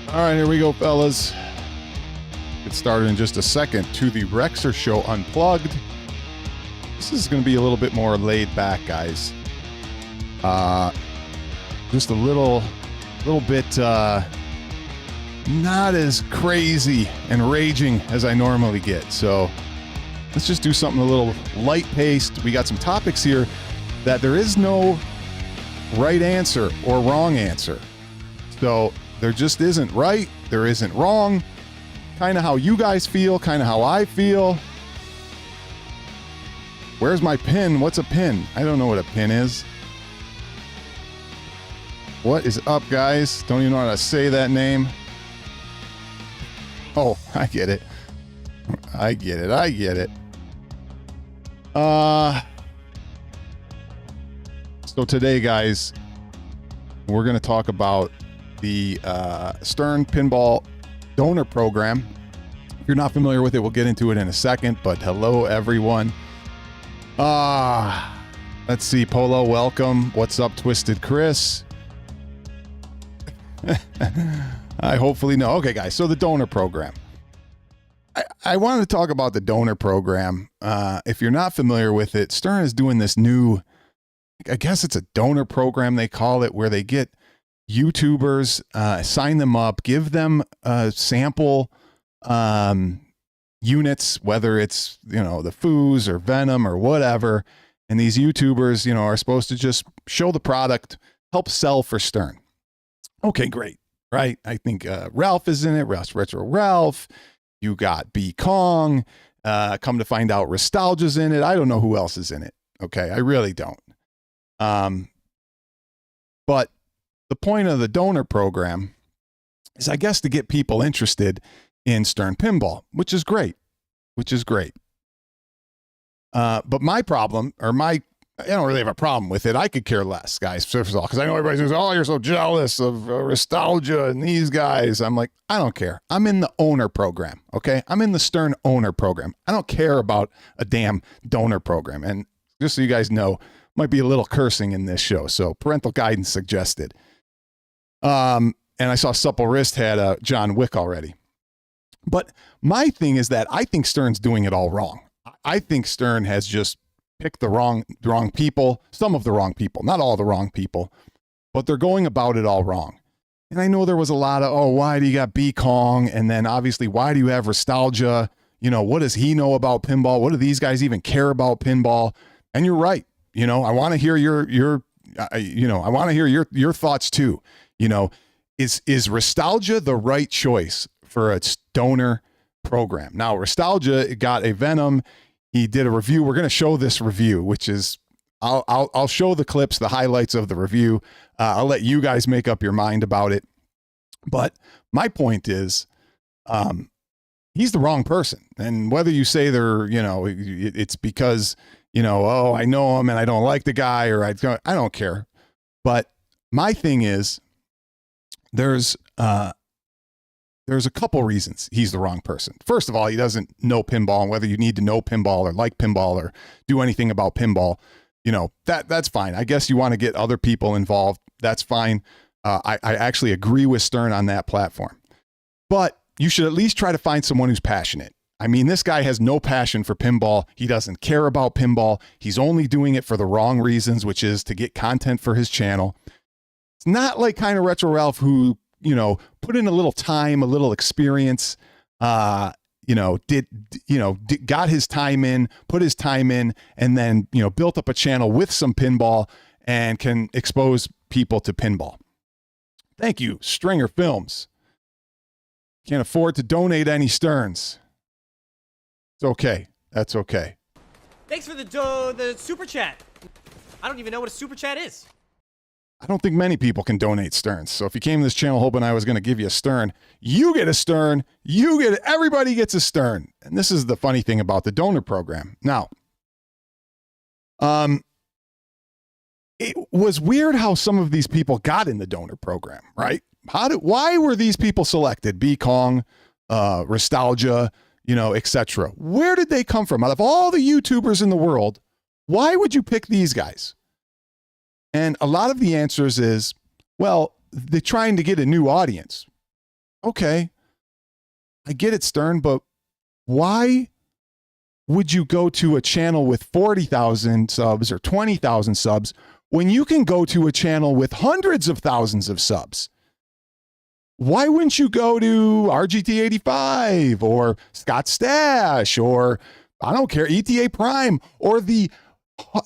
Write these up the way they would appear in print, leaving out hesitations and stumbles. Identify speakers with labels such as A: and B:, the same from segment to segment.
A: All right, here we go, fellas. Get started in just a second to the Rexershow Unplugged. This is going to be a little bit more laid back, guys. Just a little bit not as crazy and raging as I normally get. So let's just do something a little light-paced. We got some topics here that there is no right answer or wrong answer. So there just isn't right, there isn't wrong. Kind of how you guys feel, kind of how I feel. Where's my pin? What's a pin? I don't know what a pin is. What is up, guys? Don't even know how to say that name. Oh, I get it. I get it. So today, guys, we're going to talk about the Stern Pinball Donor Program. If you're not familiar with it, we'll get into it in a second, but hello, everyone. Let's see. Polo, welcome. What's up, Twisted Chris? I hopefully know. Okay, guys, so the donor program. I wanted to talk about the donor program. If you're not familiar with it, Stern is doing this new, I guess it's a donor program they call it, where they get YouTubers, sign them up, give them sample units, whether it's, the foos or Venom or whatever. And these YouTubers, are supposed to just show the product, help sell for Stern. Okay, great. Right. I think Ralph is in it. Retro Ralph. You got B Kong. Come to find out, Nostalgia's in it. I don't know who else is in it. Okay, I really don't. But the point of the donor program is, I guess, to get people interested in Stern Pinball, which is great. But my problem, I don't really have a problem with it. I could care less, guys, first of all, because I know everybody says, oh, you're so jealous of Nostalgia and these guys. I'm like, I don't care. I'm in the owner program, okay? I'm in the Stern owner program. I don't care about a damn donor program. And just so you guys know, might be a little cursing in this show, so parental guidance suggested. And I saw Supple Wrist had John Wick already. But my thing is that I think Stern's doing it all wrong. I think Stern has just picked the wrong people, some of the wrong people, not all the wrong people, but they're going about it all wrong. And I know there was a lot of, why do you got B Kong? And then obviously, why do you have Nostalgia? What does he know about pinball? What do these guys even care about pinball? And you're right. I want to hear your thoughts too. Is Nostalgia the right choice for a donor program? Now, Nostalgia got a Venom. He did a review. We're going to show this review, which is, I'll show the clips, the highlights of the review. I'll let you guys make up your mind about it. But my point is, he's the wrong person. And whether you say it's because, I know him and I don't like the guy, or I don't care. But my thing is, there's a couple reasons he's the wrong person. First of all, he doesn't know pinball, and whether you need to know pinball or like pinball or do anything about pinball, that's fine. I guess you want to get other people involved. That's fine. I actually agree with Stern on that platform. But you should at least try to find someone who's passionate. I mean, this guy has no passion for pinball. He doesn't care about pinball. He's only doing it for the wrong reasons, which is to get content for his channel. It's not like kind of Retro Ralph, who put in a little time, a little experience, got his time in, put his time in, and then, built up a channel with some pinball and can expose people to pinball. Thank you, Stringer Films. Can't afford to donate any Sterns. It's okay. That's okay.
B: Thanks for the super chat. I don't even know what a super chat is.
A: I don't think many people can donate Sterns. So if you came to this channel hoping I was going to give you a Stern, you get a Stern. Everybody gets a Stern. And this is the funny thing about the donor program. Now, it was weird how some of these people got in the donor program, right? Why were these people selected? B Kong, Nostalgia, etc. Where did they come from? Out of all the YouTubers in the world, why would you pick these guys? And a lot of the answers is, well, they're trying to get a new audience. okay, I get it, Stern, but why would you go to a channel with 40,000 subs or 20,000 subs when you can go to a channel with hundreds of thousands of subs? Why wouldn't you go to RGT85 or Scott Stash or, I don't care, ETA Prime, or the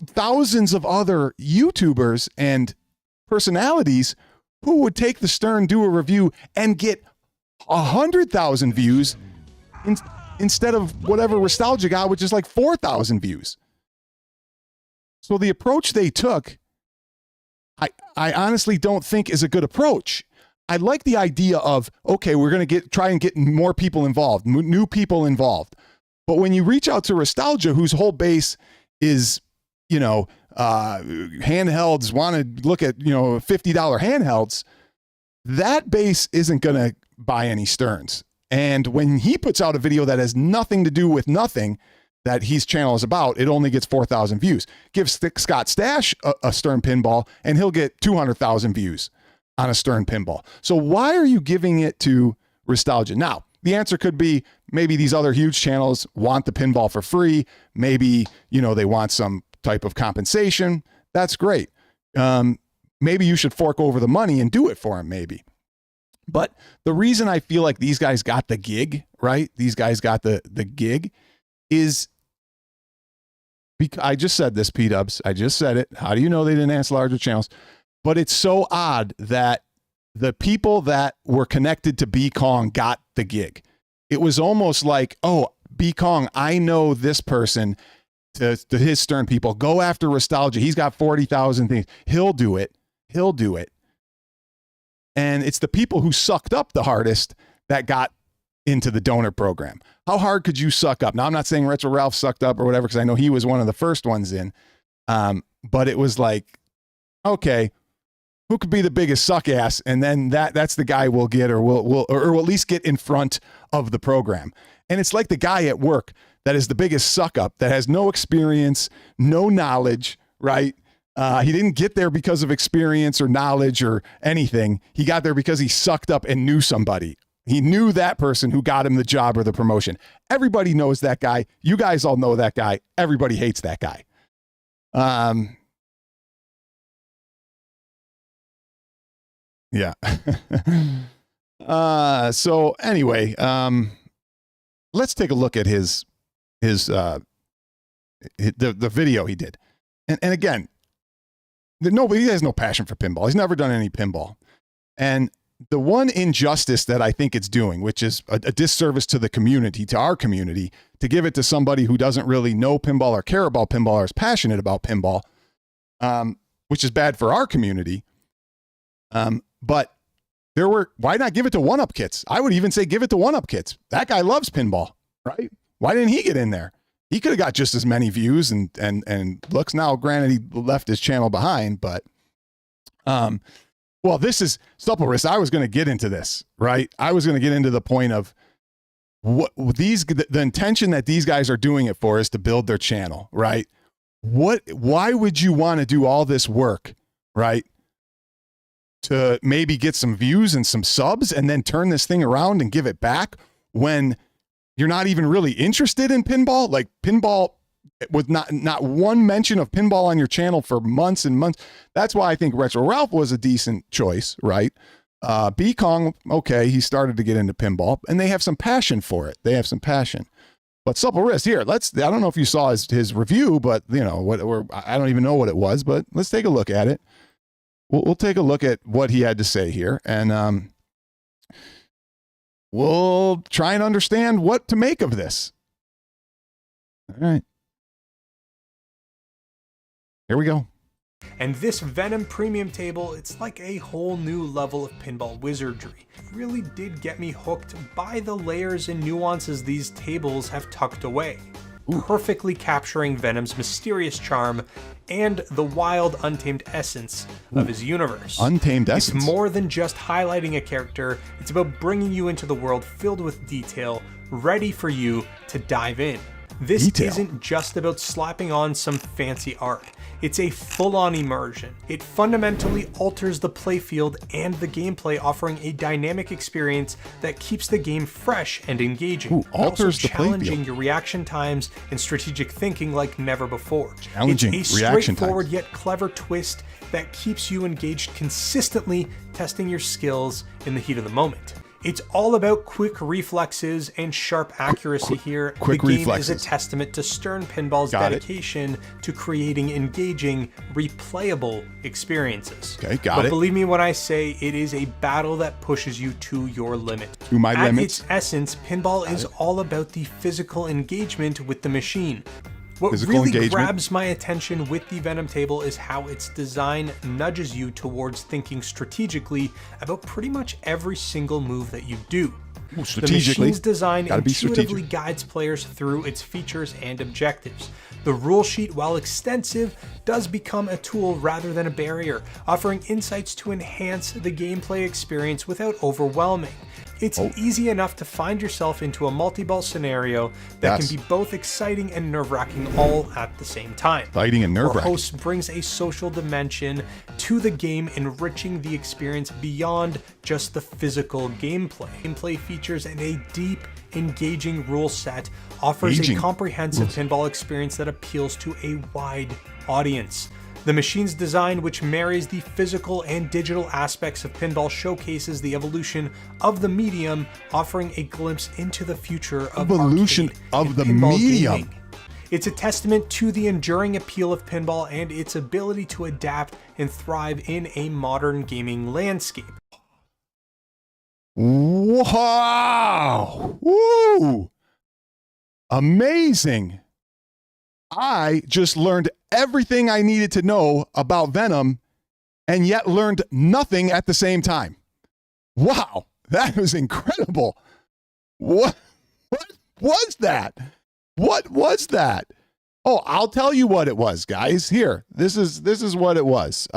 A: thousands of other YouTubers and personalities who would take the Stern, do a review, and get 100,000 views instead of whatever Nostalgia got, which is like 4,000 views? So the approach they took, I honestly don't think is a good approach. I like the idea of, okay, we're going to try and get more people involved, new people involved. But when you reach out to Nostalgia, whose whole base is, handhelds, want to look at, $50 handhelds, that base isn't going to buy any Sterns. And when he puts out a video that has nothing to do with nothing that his channel is about, it only gets 4,000 views. Give Scott Stash a Stern Pinball and he'll get 200,000 views on a Stern Pinball. So why are you giving it to Nostalgia? Now, the answer could be maybe these other huge channels want the pinball for free. Maybe, they want some type of compensation. That's great. Maybe you should fork over the money and do it for him, maybe. But the reason I feel like these guys got the gig, right? These guys got the gig is because I just said this, P-Dubs. I just said it. How do you know they didn't ask larger channels? But it's so odd that the people that were connected to B Kong got the gig. It was almost like, oh, B Kong, I know this person, to his Stern people. Go after Nostalgia. He's got 40,000 things. He'll do it. He'll do it. And it's the people who sucked up the hardest that got into the donor program. How hard could you suck up? Now, I'm not saying Retro Ralph sucked up or whatever, because I know he was one of the first ones in. But it was like, okay, who could be the biggest suck ass? And then that's the guy we'll get, or we'll at least get in front of the program. And it's like the guy at work that is the biggest suck up, that has no experience, no knowledge, right? He didn't get there because of experience or knowledge or anything. He got there because he sucked up and knew somebody. He knew that person who got him the job or the promotion. Everybody knows that guy. You guys all know that guy. Everybody hates that guy. Yeah. So anyway, let's take a look at his the video he did. And again, he has no passion for pinball. He's never done any pinball. And the one injustice that I think it's doing, which is a disservice to the community, to our community, to give it to somebody who doesn't really know pinball or care about pinball or is passionate about pinball, which is bad for our community. But why not give it to 1UP Kits? I would even say give it to 1UP Kits. That guy loves pinball, right? Why didn't he get in there? He could have got just as many views and looks. Now, granted, he left his channel behind, but, well, this is Supple Wrist. I was going to get into this, right? I was going to get into the point of the intention that these guys are doing it for is to build their channel, right? Why would you want to do all this work, right? To maybe get some views and some subs and then turn this thing around and give it back when you're not even really interested in pinball? Like, pinball, with not one mention of pinball on your channel for months and months. That's why I think Retro Ralph was a decent choice, right? B Kong, okay, he started to get into pinball, and they have some passion for it. They have some passion. But Supple Wrist, here, I don't know if you saw his review, but I don't even know what it was, but let's take a look at it. We'll take a look at what he had to say here, and we'll try and understand what to make of this. All right. Here we go.
C: And this Venom premium table, it's like a whole new level of pinball wizardry. It really did get me hooked by the layers and nuances these tables have tucked away. Ooh. Perfectly capturing Venom's mysterious charm and the wild, untamed essence of his universe.
A: Untamed essence.
C: It's more than just highlighting a character, it's about bringing you into the world filled with detail, ready for you to dive in. This
A: Detail.
C: isn't just about slapping on some fancy art. It's a full-on immersion. It fundamentally alters the playfield and the gameplay, offering a dynamic experience that keeps the game fresh and engaging.
A: Ooh, alters
C: also
A: the
C: challenging
A: playfield.
C: your reaction times and strategic thinking like never before.
A: Challenging
C: it's a
A: reaction
C: straightforward
A: times.
C: yet clever twist that keeps you engaged consistently, testing your skills in the heat of the moment. It's all about quick reflexes and sharp accuracy here.
A: quick
C: the game
A: reflexes.
C: is a testament to Stern Pinball's
A: Got it.
C: dedication to creating engaging, replayable experiences.
A: Okay, got
C: but
A: it.
C: believe me when I say it is a battle that pushes you to your limit.
A: To my
C: At
A: limits.
C: its essence, pinball is all about the physical engagement with the machine. What
A: Physical
C: really
A: engagement.
C: grabs my attention with the Venom table is how its design nudges you towards thinking strategically about pretty much every single move that you do. The
A: strategically.
C: machine's design
A: Gotta be
C: intuitively
A: strategic.
C: guides players through its features and objectives. The rule sheet, while extensive, does become a tool rather than a barrier, offering insights to enhance the gameplay experience without overwhelming. It's easy enough to find yourself into a multi-ball scenario that
A: Yes.
C: can be both exciting and nerve-wracking all at the same time.
A: Fighting and
C: Our
A: nerve-wracking.
C: host brings a social dimension to the game, enriching the experience beyond just the physical gameplay. Gameplay features and a deep, engaging rule set offers
A: Engaging
C: a comprehensive pinball experience that appeals to a wide audience. The machine's design, which marries the physical and digital aspects of pinball, showcases the evolution of the medium, offering a glimpse into the future of
A: Evolution
C: arcade
A: of
C: and
A: the
C: pinball
A: medium.
C: gaming. It's a testament to the enduring appeal of pinball and its ability to adapt and thrive in a modern gaming landscape.
A: Wow! Woo! Amazing. I just learned everything I needed to know about Venom and yet learned nothing at the same time. Wow, that was incredible. What was that? What was that? Oh, I'll tell you what it was, guys. Here, this is what it was.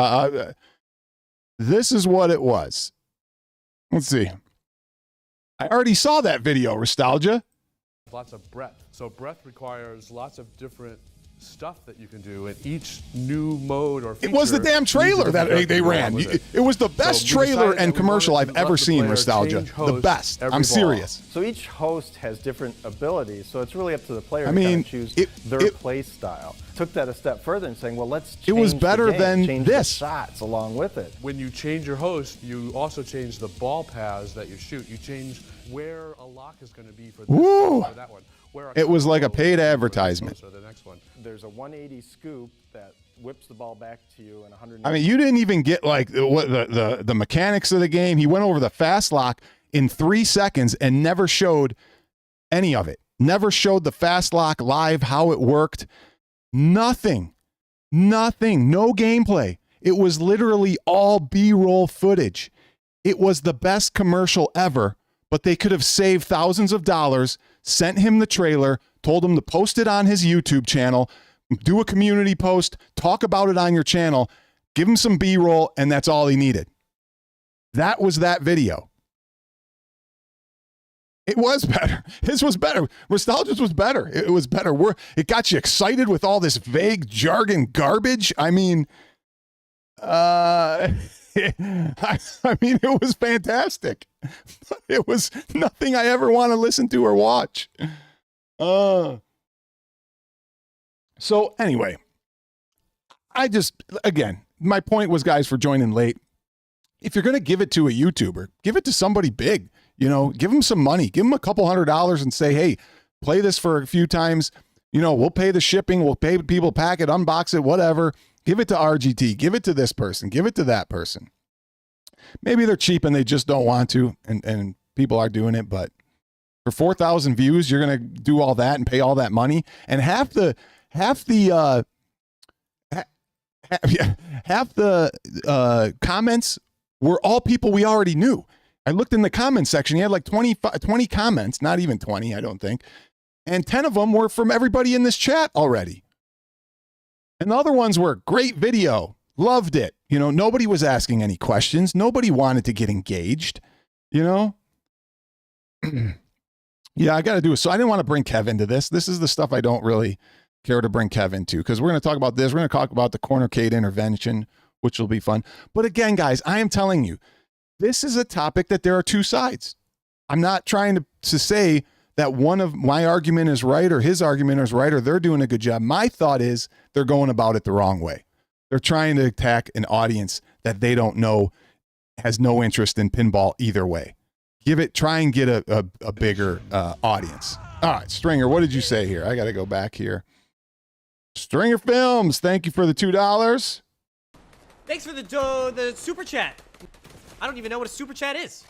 A: This is what it was. Let's see. I already saw that video, Nostalgia.
D: Lots of breadth. So breadth requires lots of different stuff that you can do, and each new mode or feature
A: It was the damn trailer that they ran. It was the best
D: So we
A: trailer
D: decided
A: and
D: that we
A: commercial
D: wanted
A: I've
D: to
A: ever
D: let the
A: seen,
D: player
A: Nostalgia.
D: change
A: The
D: hosts
A: best.
D: every
A: I'm
D: ball.
A: serious.
E: So each host has different abilities, so it's really up to the player
A: I
E: to
A: mean,
E: kind of choose their play style. Took that a step further and saying, well, let's change
A: It was
E: the
A: better
E: game,
A: than
E: change
A: this.
E: the shots along with it.
D: When you change your host, you also change the ball paths that you shoot. You change where a lock is going to be for this
A: Woo!
D: one or that one. Where
A: It was like a
D: combo
A: paid
D: will be for this
A: advertisement.
D: host or the next one.
E: There's a 180 scoop that whips the ball back to you in 100.
A: I mean, you didn't even get like what the mechanics of the game. He went over the fast lock in 3 seconds and never showed any of it. Never showed the fast lock live, how it worked. Nothing. No gameplay. It was literally all B-roll footage. It was the best commercial ever, but they could have saved thousands of dollars, sent him the trailer, told him to post it on his YouTube channel, do a community post, talk about it on your channel, give him some B-roll, and that's all he needed. That was that video. It was better. His was better. Nostalgia's was better. It was better. It got you excited with all this vague jargon garbage. I mean, I mean, it was fantastic. It was nothing I ever want to listen to or watch. So anyway, again, my point was, guys, for joining late, if you're going to give it to a YouTuber, give it to somebody big. You know, give them some money, give them a couple $100 and say, hey, play this for a few times. You know, we'll pay the shipping. We'll pay people, pack it, unbox it, whatever. Give it to RGT. Give it to this person. Give it to that person. Maybe they're cheap and they just don't want to, and people are doing it. But for 4,000 views, you're going to do all that and pay all that money. And half the comments were all people we already knew. I looked in the comments section. He had like 20 comments, not even 20, I don't think. And 10 of them were from everybody in this chat already. And the other ones were great video. Loved it. You know, nobody was asking any questions. Nobody wanted to get engaged, you know? Yeah, I got to do it. So I didn't want to bring Kev into this. This is the stuff I don't really care to bring Kev into, because we're going to talk about this. We're going to talk about the cornercade intervention, which will be fun. But again, guys, I am telling you, this is a topic that there are two sides. I'm not trying to say that one of my argument is right or his argument is right or they're doing a good job. My thought is they're going about it the wrong way. They're trying to attack an audience that they don't know has no interest in pinball either way. Try and get a bigger audience. All right, Stringer, what did you say here? I got to go back here. Stringer Films, thank you for the $2.
B: Thanks for the super chat. I don't even know what a super chat is.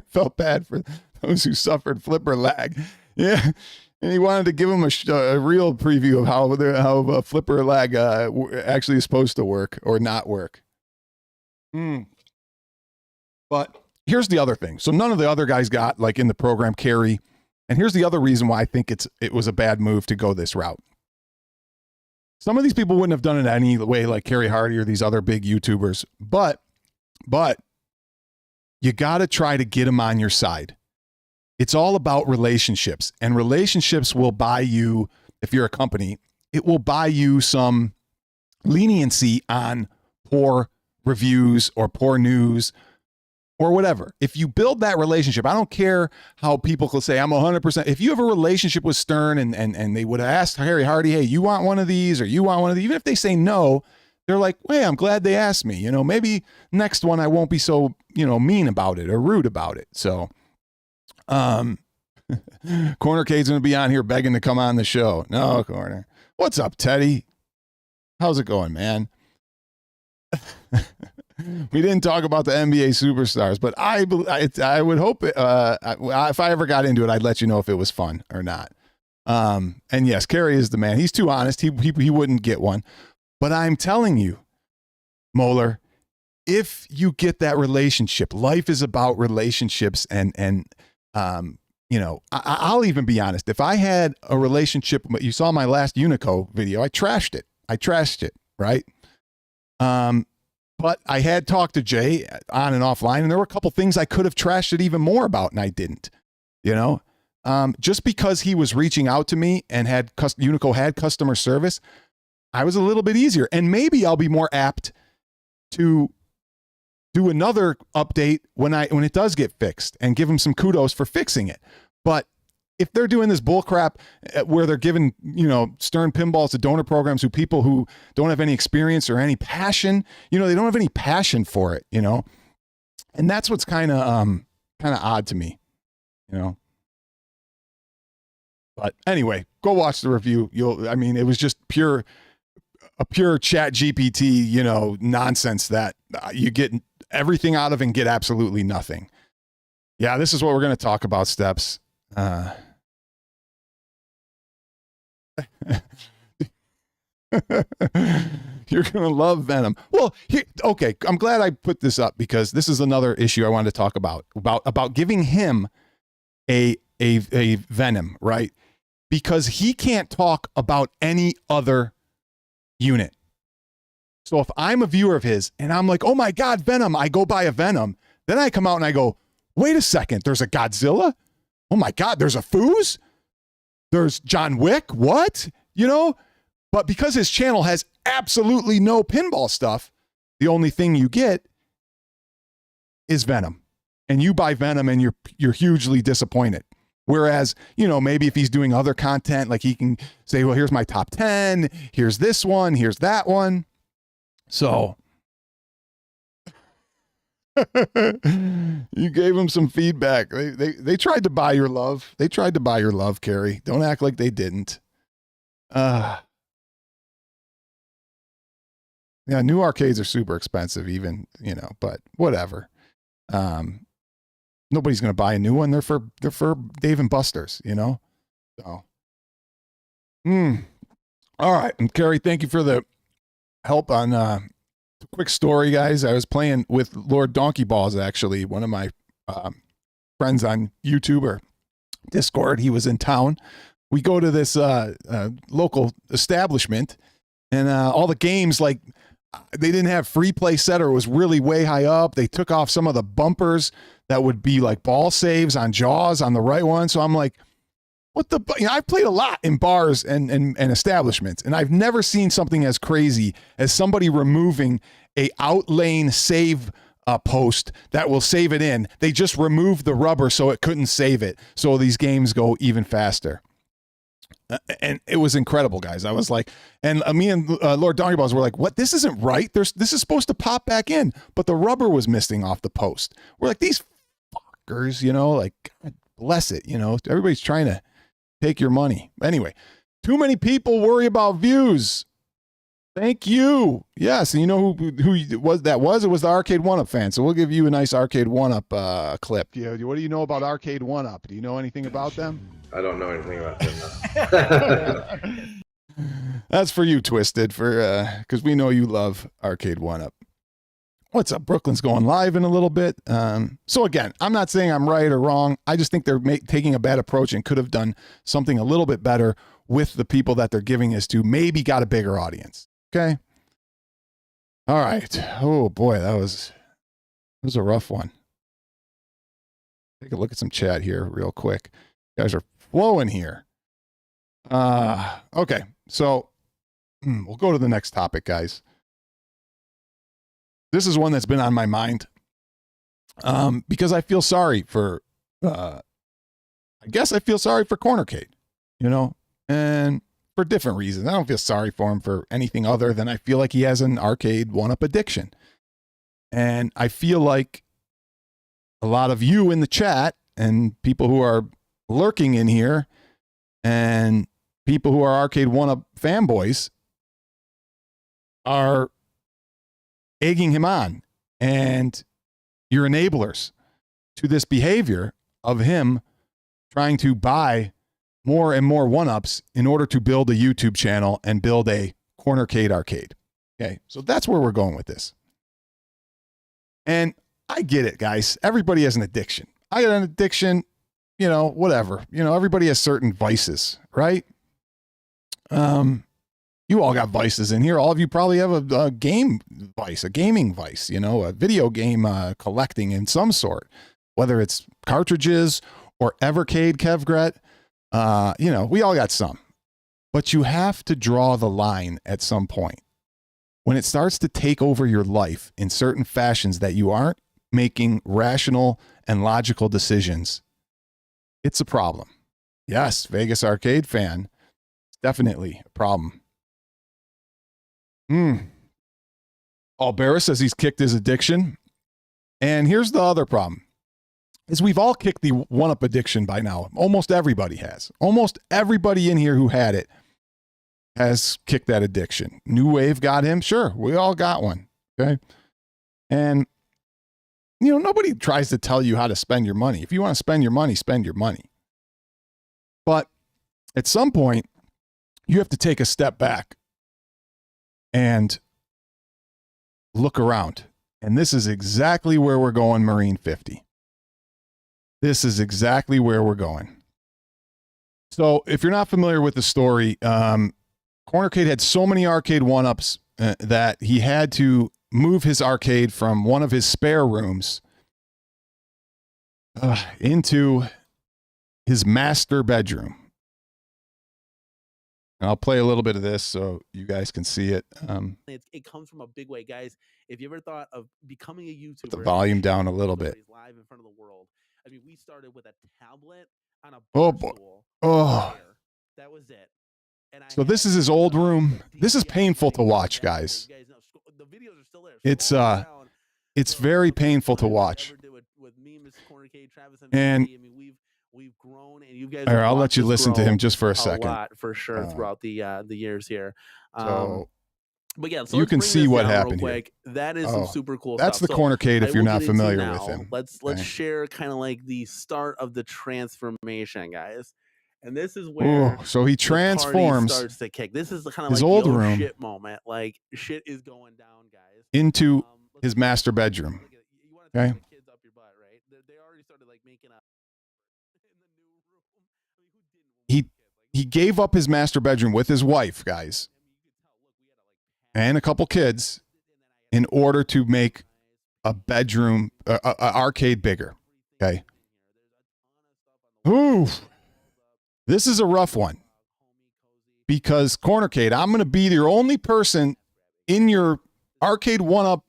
A: Felt bad for those who suffered flipper lag. Yeah, and he wanted to give him a real preview of how flipper lag actually is supposed to work or not work. But here's the other thing. So none of the other guys got, like in the program, carry. And here's the other reason why I think it was a bad move to go this route. Some of these people wouldn't have done it any way, like Kerry Hardy or these other big YouTubers. But you got to try to get them on your side. It's all about relationships, and relationships will buy you, if you're a company, it will buy you some leniency on poor reviews or poor news or whatever. If you build that relationship, I don't care how people will say, I'm 100%. If you have a relationship with Stern and they would have asked Harry Hardy, hey, you want one of these or you want one of these? Even if they say no, they're like, hey, I'm glad they asked me. You know, maybe next one I won't be so, mean about it or rude about it. So, Cornercade's going to be on here begging to come on the show. No, Corner. What's up, Teddy? How's it going, man? We didn't talk about the NBA superstars, but I would hope if I ever got into it, I'd let you know if it was fun or not. And yes, Kerry is the man. He's too honest. He wouldn't get one. But I'm telling you, Moeller, if you get that relationship, life is about relationships, and I'll even be honest. If I had a relationship, you saw my last Unico video, I trashed it, right? But I had talked to Jay on and offline, and there were a couple things I could have trashed it even more about, and I didn't. Just because he was reaching out to me and Unico had customer service, I was a little bit easier, and maybe I'll be more apt to do another update when it does get fixed and give him some kudos for fixing it. But if they're doing this bull crap where they're giving, Stern Pinballs to donor programs people who don't have any experience or any passion, they don't have any passion for it, and that's what's kind of odd to me, But anyway, go watch the review. It was just a pure chat GPT, nonsense that you get everything out of and get absolutely nothing. Yeah, this is what we're going to talk about, Steps. You're going to love Venom. Well, okay, I'm glad I put this up because this is another issue I wanted to talk about giving him a Venom, right? Because he can't talk about any other unit. So if I'm a viewer of his and I'm like, oh my God, Venom, I go buy a Venom. Then I come out and I go, wait a second, there's a Godzilla? Oh my God, there's a Foos? There's John Wick? What? But because his channel has absolutely no pinball stuff, the only thing you get is Venom. And you buy Venom and you're hugely disappointed. Whereas, maybe if he's doing other content, like he can say, well, here's my top 10, here's this one, here's that one. So you gave him some feedback. They tried to buy your love. They tried to buy your love, Kerry. Don't act like they didn't. Yeah, new arcades are super expensive even, but whatever. Nobody's going to buy a new one. They're for Dave and Buster's, So, all right. And Kerry, thank you for the help on quick story, guys. I was playing with Lord Donkey Balls, actually, one of my friends on YouTube or Discord. He was in town. We go to this local establishment, and all the games, like they didn't have free play center. It was really way high up. They took off some of the bumpers that would be like ball saves on jaws on the right one. So I'm like, what the, I've played a lot in bars and establishments, and I've never seen something as crazy as somebody removing a outlane save post that will save it in. They just removed the rubber so it couldn't save it. So these games go even faster. And it was incredible, guys. I was like, and me and Lord Donkeyballs were like, what? This isn't right. This is supposed to pop back in, but the rubber was missing off the post. We're like, these fuckers, like, God bless it. Everybody's trying to take your money. Anyway, too many people worry about views. Thank you. Yes, and you know who was that was? It was the Arcade 1-Up fan. So we'll give you a nice Arcade 1-Up clip. Yeah, what do you know about Arcade 1-Up? Do you know anything about them?
F: I don't know anything about them.
A: That's for you, Twisted, for because we know you love Arcade 1-Up. What's up? Brooklyn's going live in a little bit. So again, I'm not saying I'm right or wrong. I just think they're taking a bad approach and could have done something a little bit better with the people that they're giving this to. Maybe got a bigger audience. Okay. All right. Oh boy, that was a rough one. Take a look at some chat here real quick. You guys are flowing here. Okay. So we'll go to the next topic, guys. This is one that's been on my mind because I feel sorry for, I guess I feel sorry for Cornercade, and for different reasons. I don't feel sorry for him for anything other than I feel like he has an Arcade 1-Up addiction. And I feel like a lot of you in the chat and people who are lurking in here and people who are Arcade 1-Up fanboys are egging him on, and you're enablers to this behavior of him trying to buy more and more 1-Ups in order to build a YouTube channel and build a Cornercade arcade. Okay, so that's where we're going with this. And I get it, guys. Everybody has an addiction. I got an addiction, whatever. Everybody has certain vices, right? You all got vices in here. All of you probably have a game vice, a gaming vice, a video game collecting in some sort, whether it's cartridges or Evercade, Kevgret. We all got some. But you have to draw the line at some point. When it starts to take over your life in certain fashions that you aren't making rational and logical decisions, it's a problem. Yes, Vegas Arcade fan, it's definitely a problem. Albera says he's kicked his addiction. And here's the other problem. Is we've all kicked the 1-Up addiction by now. Almost everybody has. Almost everybody in here who had it has kicked that addiction. New Wave got him. Sure, we all got one. Okay. And, nobody tries to tell you how to spend your money. If you want to spend your money, spend your money. But at some point, you have to take a step back and look around. And this is exactly where we're going, Marine 50. This is exactly where we're going. So if you're not familiar with the story, Cornercade had so many Arcade 1-Ups that he had to move his arcade from one of his spare rooms into his master bedroom. And I'll play a little bit of this so you guys can see it.
G: It comes from a big way, guys. If you ever thought of becoming a YouTuber,
A: put the volume down a little bit.
G: Live in front of the world. I mean, we started with a tablet on a
A: oh boy,
G: that was it. And
A: so this is his old room. This is painful to watch, guys.
G: The videos are still there.
A: It's very painful to watch. And
G: we've grown, and you guys.
A: All right, I'll let you listen to him just for a second.
G: A lot, for sure, throughout the years here. But yeah, so
A: you can see what happened here.
G: That is some super cool
A: stuff. That's the Cornercade if you're not familiar with him.
G: Let's share kind of like the start of the transformation, guys. And this is where
A: so he transforms,
G: starts to kick. This is kind of
A: his
G: like
A: old
G: the
A: room
G: shit moment. Like shit is going down, guys.
A: Into his master bedroom. Okay.
G: Kids up your butt, right? They already started like making a in the new room. I mean, who didn't?
A: He gave up his master bedroom with his wife, guys, and a couple kids, in order to make a bedroom, a arcade bigger. Okay. Ooh, this is a rough one because Cornercade, I'm going to be the only person in your Arcade 1-Up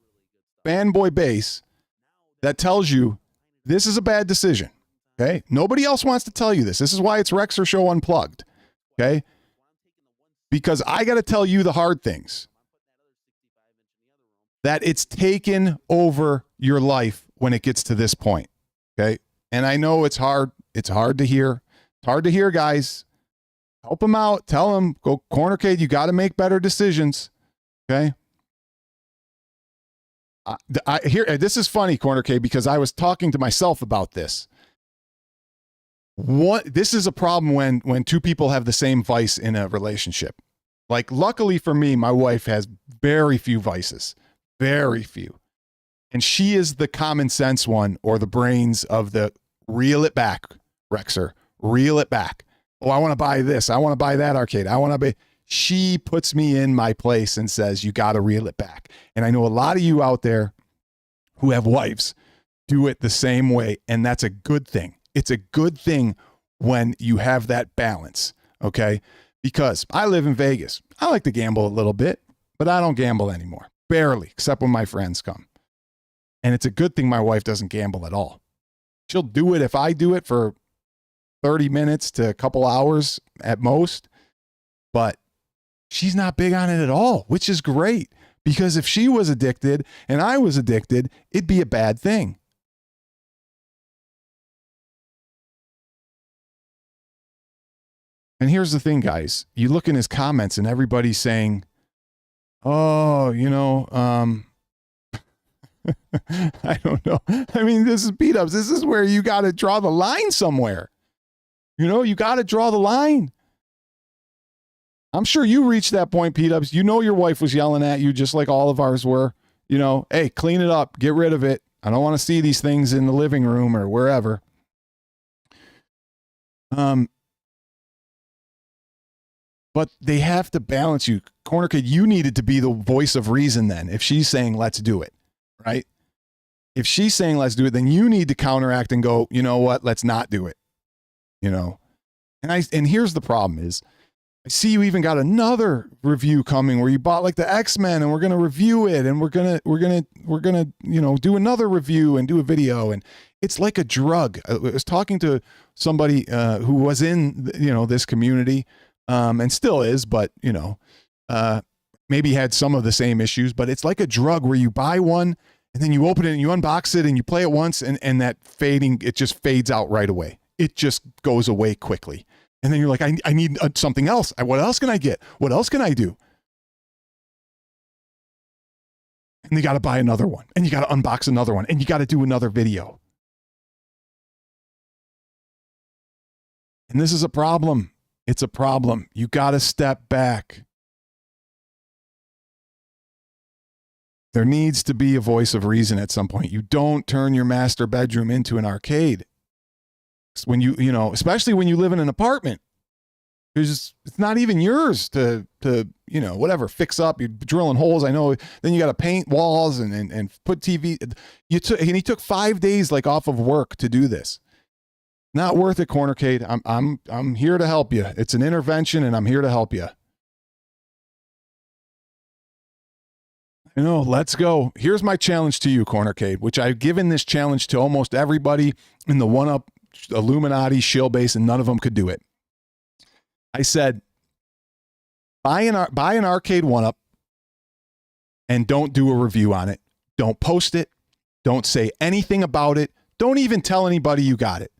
A: fanboy base that tells you this is a bad decision. Okay. Nobody else wants to tell you this. This is why it's Rexershow Unplugged. Okay. Because I got to tell you the hard things. That it's taken over your life when it gets to this point. Okay. And I know it's hard. It's hard to hear. It's hard to hear, guys. Help them out. Tell them, go Cornercade. You got to make better decisions. Okay. This is funny, Cornercade, because I was talking to myself about this. This is a problem when two people have the same vice in a relationship. Like, luckily for me, my wife has very few vices, very few. And she is the common sense one, or the brains of the reel it back, Rexer, reel it back. Oh, I want to buy this. I want to buy that arcade. I want to buy. She puts me in my place and says, you got to reel it back. And I know a lot of you out there who have wives do it the same way. And that's a good thing. It's a good thing when you have that balance. Okay. Because I live in Vegas. I like to gamble a little bit, but I don't gamble anymore. Barely, except when my friends come. And it's a good thing my wife doesn't gamble at all. She'll do it if I do it for 30 minutes to a couple hours at most. But she's not big on it at all, which is great. Because if she was addicted and I was addicted, it'd be a bad thing. And here's the thing, guys. You look in his comments and everybody's saying, oh, I don't know. I mean, this is beat-ups. This is where you got to draw the line somewhere. You got to draw the line. I'm sure you reached that point, beat-ups. Your wife was yelling at you just like all of ours were. Hey, clean it up. Get rid of it. I don't want to see these things in the living room or wherever. But they have to balance you. Cornercade, you needed to be the voice of reason then. If she's saying, let's do it, right? If she's saying, let's do it, then you need to counteract and go, you know what? Let's not do it. And here's the problem is, I see you even got another review coming where you bought like the X-Men and we're going to review it. And we're going to, do another review and do a video. And it's like a drug. I was talking to somebody who was in, this community, and still is, but maybe had some of the same issues, but it's like a drug where you buy one and then you open it and you unbox it and you play it once and that fading, it just fades out right away. It just goes away quickly. And then you're like, I need something else. What else can I get? What else can I do? And you got to buy another one and you got to unbox another one and you got to do another video. And this is a problem. It's a problem. You got to step back. There needs to be a voice of reason at some point. You don't turn your master bedroom into an arcade. When especially when you live in an apartment, it's not even yours to whatever, fix up. You're drilling holes. I know. Then you got to paint walls and put TV. He took 5 days off of work to do this. Not worth it, Cornercade. I'm here to help you. It's an intervention, and I'm here to help you. Let's go. Here's my challenge to you, Cornercade, which I've given this challenge to almost everybody in the 1-Up Illuminati shill base, and none of them could do it. I said, buy an arcade 1-Up and don't do a review on it. Don't post it. Don't say anything about it. Don't even tell anybody you got it.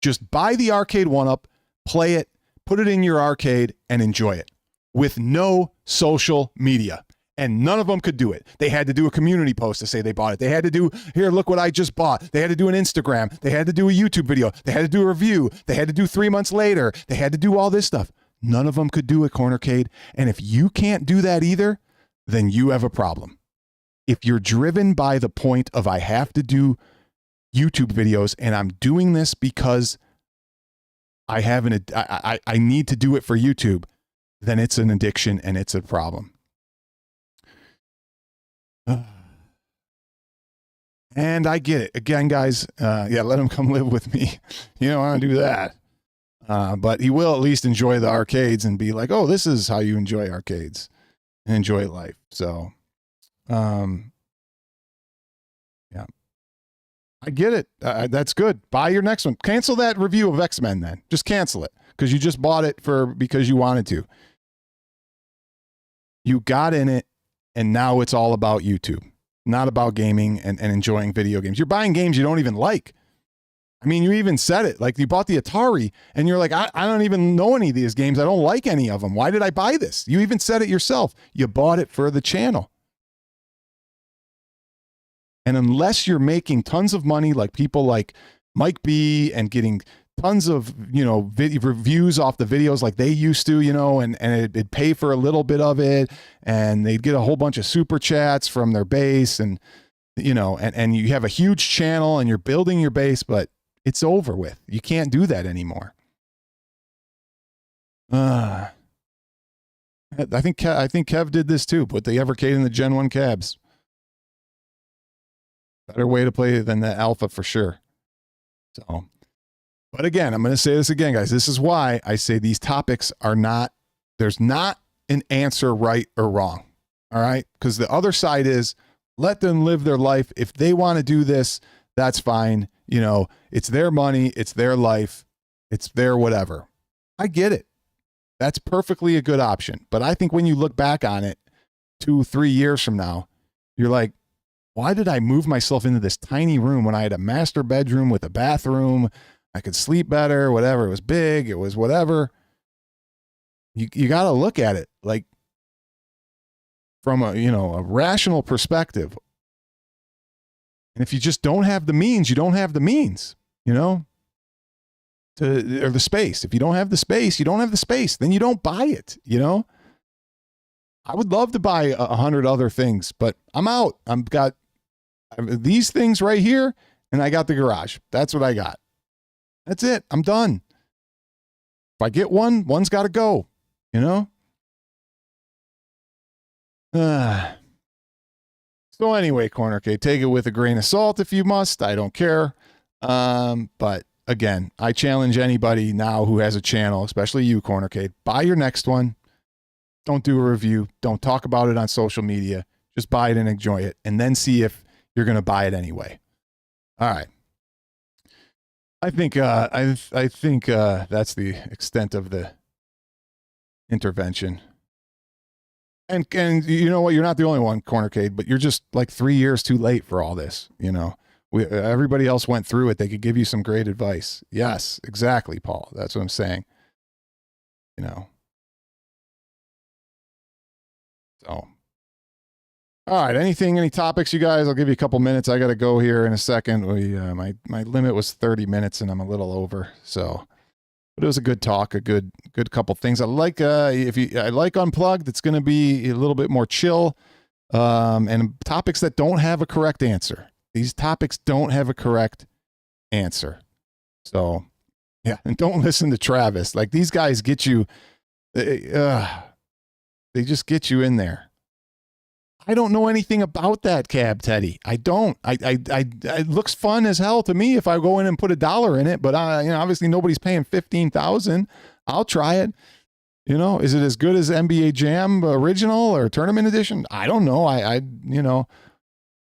A: Just buy the arcade 1-Up, play it, put it in your arcade, and enjoy it with no social media. And none of them could do it. They had to do a community post to say they bought it. They had to do, here, look what I just bought. They had to do an Instagram. They had to do a YouTube video. They had to do a review. They had to do 3 months later. They had to do all this stuff. None of them could do it, Cornercade. And if you can't do that either, then you have a problem. If you're driven by the point of I have to do YouTube videos and I'm doing this because I need to do it for YouTube, then it's an addiction and it's a problem. And I get it. Again, guys, yeah, let him come live with me. You don't want to do that. But he will at least enjoy the arcades and be like, oh, this is how you enjoy arcades and enjoy life. So, yeah, I get it. That's good. Buy your next one. Cancel that review of X-Men then. Just cancel it because you just bought it because you wanted to. You got in it, and now it's all about YouTube, not about gaming and enjoying video games. You're buying games you don't even like. I mean, you even said it. Like, you bought the Atari, and you're like, I don't even know any of these games. I don't like any of them. Why did I buy this? You even said it yourself. You bought it for the channel. And unless you're making tons of money like people like Mike B and getting tons of, reviews off the videos like they used to, and it'd pay for a little bit of it, and they'd get a whole bunch of super chats from their base, and, and you have a huge channel and you're building your base, but it's over with. You can't do that anymore. I think Kev did this too. Put the Evercade in the Gen 1 cabs. Better way to play than the Alpha for sure. So, but again, I'm going to say this again, guys. This is why I say these topics are not, there's not an answer right or wrong. All right. Because the other side is let them live their life. If they want to do this, that's fine. It's their money. It's their life. It's their whatever. I get it. That's perfectly a good option. But I think when you look back on it 2-3 years from now, you're like, why did I move myself into this tiny room when I had a master bedroom with a bathroom? I could sleep better, whatever. It was big. It was whatever. You got to look at it like from a rational perspective. And if you just don't have the means, you don't have the means, or the space. If you don't have the space, you don't have the space. Then you don't buy it, I would love to buy 100 other things, but I'm out. I've got these things right here, and I got the garage. That's what I got. That's it. I'm done. If I get one's got to go, So anyway, Corner K, take it with a grain of salt if you must. I don't care. But again, I challenge anybody now who has a channel, especially you, Corner K, buy your next one. Don't do a review. Don't talk about it on social media. Just buy it and enjoy it, and then see if you're going to buy it anyway. All right. I think that's the extent of the intervention. And you know what? You're not the only one, Cornercade, but you're just like 3 years too late for all this. Everybody else went through it. They could give you some great advice. Yes, exactly, Paul. That's what I'm saying. So, all right. Any topics, you guys? I'll give you a couple minutes. I got to go here in a second. My limit was 30 minutes, and I'm a little over. So, but it was a good talk, a good couple things. I like I like Unplugged. It's going to be a little bit more chill, and topics that don't have a correct answer. These topics don't have a correct answer. So, yeah, and don't listen to Travis. Like, these guys get you. They just get you in there. I don't know anything about that cab, Teddy. I don't. It looks fun as hell to me if I go in and put $1 in it, but obviously nobody's paying $15,000. I'll try it. Is it as good as NBA Jam original or tournament edition? I don't know.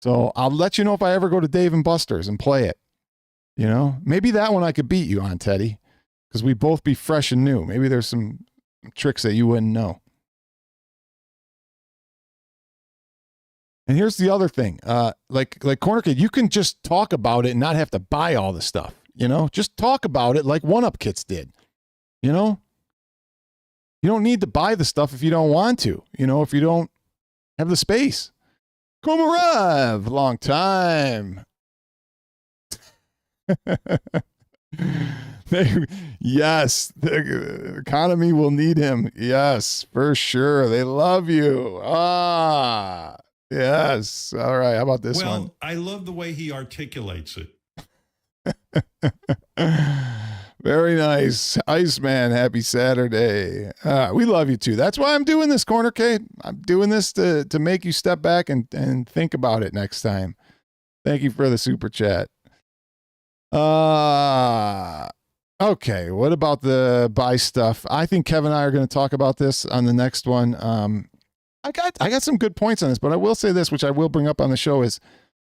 A: So I'll let you know if I ever go to Dave and Buster's and play it. Maybe that one I could beat you on, Teddy, because we both be fresh and new. Maybe there's some tricks that you wouldn't know. And here's the other thing, like Corner Kid, you can just talk about it and not have to buy all the stuff, just talk about it like 1UP Kits did, you don't need to buy the stuff if you don't want to, if you don't have the space. Komarev, long time. Yes, the economy will need him. Yes, for sure. They love you. Yes. All right. How about this one?
F: Well, I love the way he articulates it.
A: Very nice. Iceman, happy Saturday. We love you too. That's why I'm doing this, Corner K. I'm doing this to make you step back and think about it next time. Thank you for the super chat. Okay, what about the buy stuff? I think Kevin and I are going to talk about this on the next one. I got some good points on this, but I will say this, which I will bring up on the show, is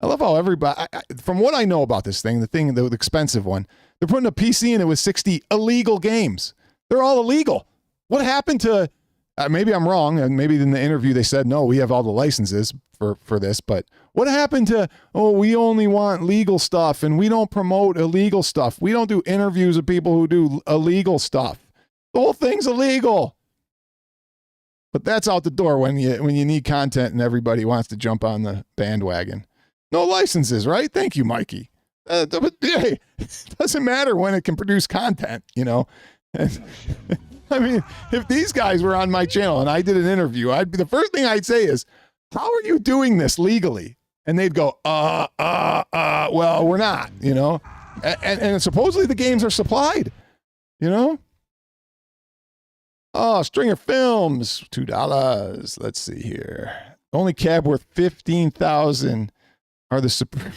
A: I love how everybody, from what I know about this thing, the expensive one, they're putting a PC in it with 60 illegal games. They're all illegal. What happened to, maybe I'm wrong, and maybe in the interview they said, no, we have all the licenses for this, but what happened to, oh, we only want legal stuff and we don't promote illegal stuff. We don't do interviews of people who do illegal stuff. The whole thing's illegal. But that's out the door when you need content and everybody wants to jump on the bandwagon. No licenses, right? Thank you, Mikey. But hey, it doesn't matter when it can produce content, you know. And, I mean, if these guys were on my channel and I did an interview, the first thing I'd say is, how are you doing this legally? And they'd go, well, we're not, you know. And supposedly the games are supplied, you know. Oh, Stringer Films, $2. Let's see here. Only cab worth $15,000 are the Supreme.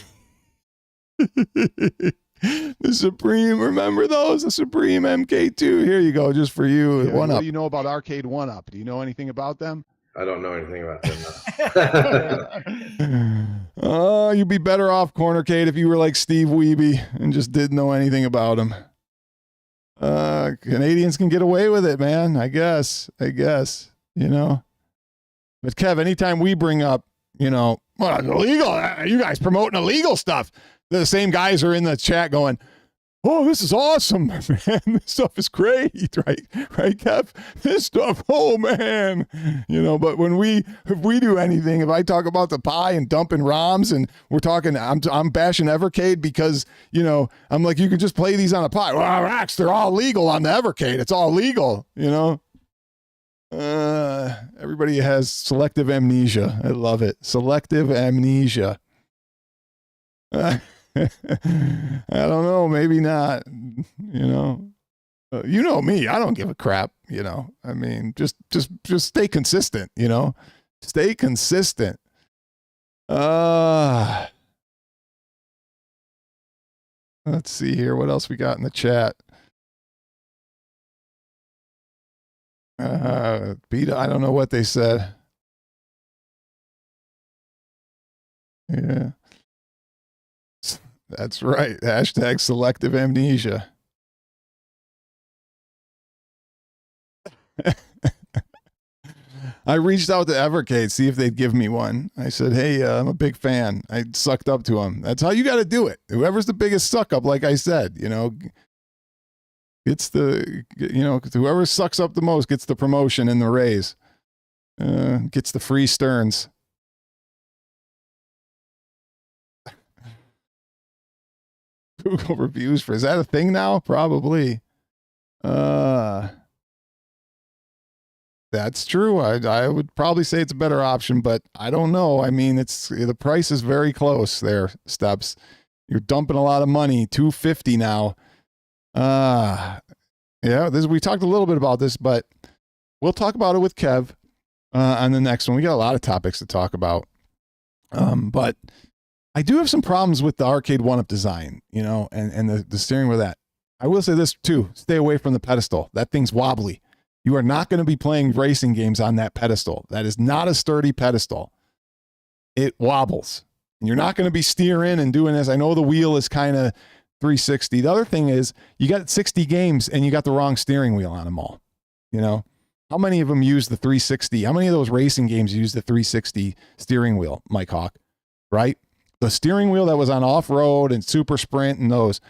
A: The Supreme, remember those? The Supreme MK2. Here you go, just for you.
H: Yeah,
A: One
H: what
A: Up.
H: do you know about Arcade One Up? Do you know anything about them?
I: I don't know anything about them.
A: Oh, you'd be better off, Cornercade, if you were like Steve Wiebe and just didn't know anything about him. Canadians can get away with it, man. I guess, you know. But Kev, anytime we bring up, you know, well, illegal, you guys promoting illegal stuff, the same guys are in the chat going, oh, this is awesome, man. This stuff is great, right, Kev? This stuff, oh, man. You know, but if we do anything, if I talk about the pie and dumping ROMs and we're talking, I'm bashing Evercade because, you know, I'm like, you can just play these on a pie. Well, Rex, they're all legal on the Evercade. It's all legal, you know? Everybody has selective amnesia. I love it. Selective amnesia. I don't know. Maybe not. You know. You know me. I don't give a crap. You know. I mean, just stay consistent. You know. Stay consistent. Let's see here. What else we got in the chat? Beta. I don't know what they said. Yeah. That's right. Hashtag selective amnesia. I reached out to Evercade, see if they'd give me one. I said, hey, I'm a big fan. I sucked up to them. That's how you got to do it. Whoever's the biggest suck up, like I said, you know, gets the, you know, whoever sucks up the most gets the promotion and the raise. Gets the free Sterns. Google reviews for, is that a thing now? Probably. That's true. I would probably say it's a better option, but I don't know. I mean, the price is very close there, Steps. You're dumping a lot of money, $250 now. Yeah, we talked a little bit about this, but we'll talk about it with Kev on the next one. We got a lot of topics to talk about. But I do have some problems with the Arcade One Up design, you know, and the steering with that. I will say this too, stay away from the pedestal. That thing's wobbly. You are not going to be playing racing games on that pedestal. That is not a sturdy pedestal. It wobbles. You're not going to be steering and doing this. I know the wheel is kind of 360. The other thing is you got 60 games and you got the wrong steering wheel on them all. You know, how many of them use the 360? How many of those racing games use the 360 steering wheel, Mike Hawk, right? The steering wheel that was on off-road and super sprint and those,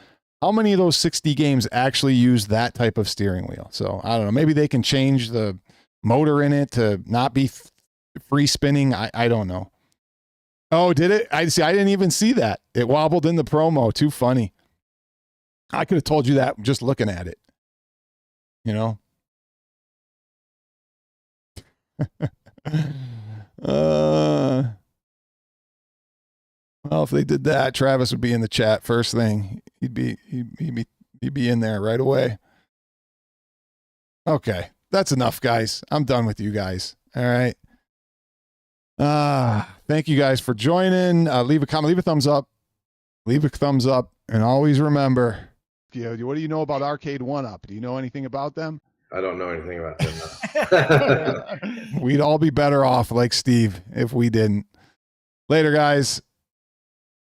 A: how many of those 60 games actually use that type of steering wheel? So I don't know. Maybe they can change the motor in it to not be free spinning. I don't know. Oh, did it? I didn't even see that. It wobbled in the promo. Too funny. I could have told you that just looking at it. You know? Well, if they did that, Travis would be in the chat first thing. He'd be in there right away. Okay, that's enough, guys. I'm done with you guys. All right. Thank you guys for joining. Leave a comment, leave a thumbs up. Leave a thumbs up, and always remember.
H: Yeah, what do you know about Arcade 1-Up? Do you know anything about them?
I: I don't know anything about them.
A: We'd all be better off like Steve if we didn't. Later, guys.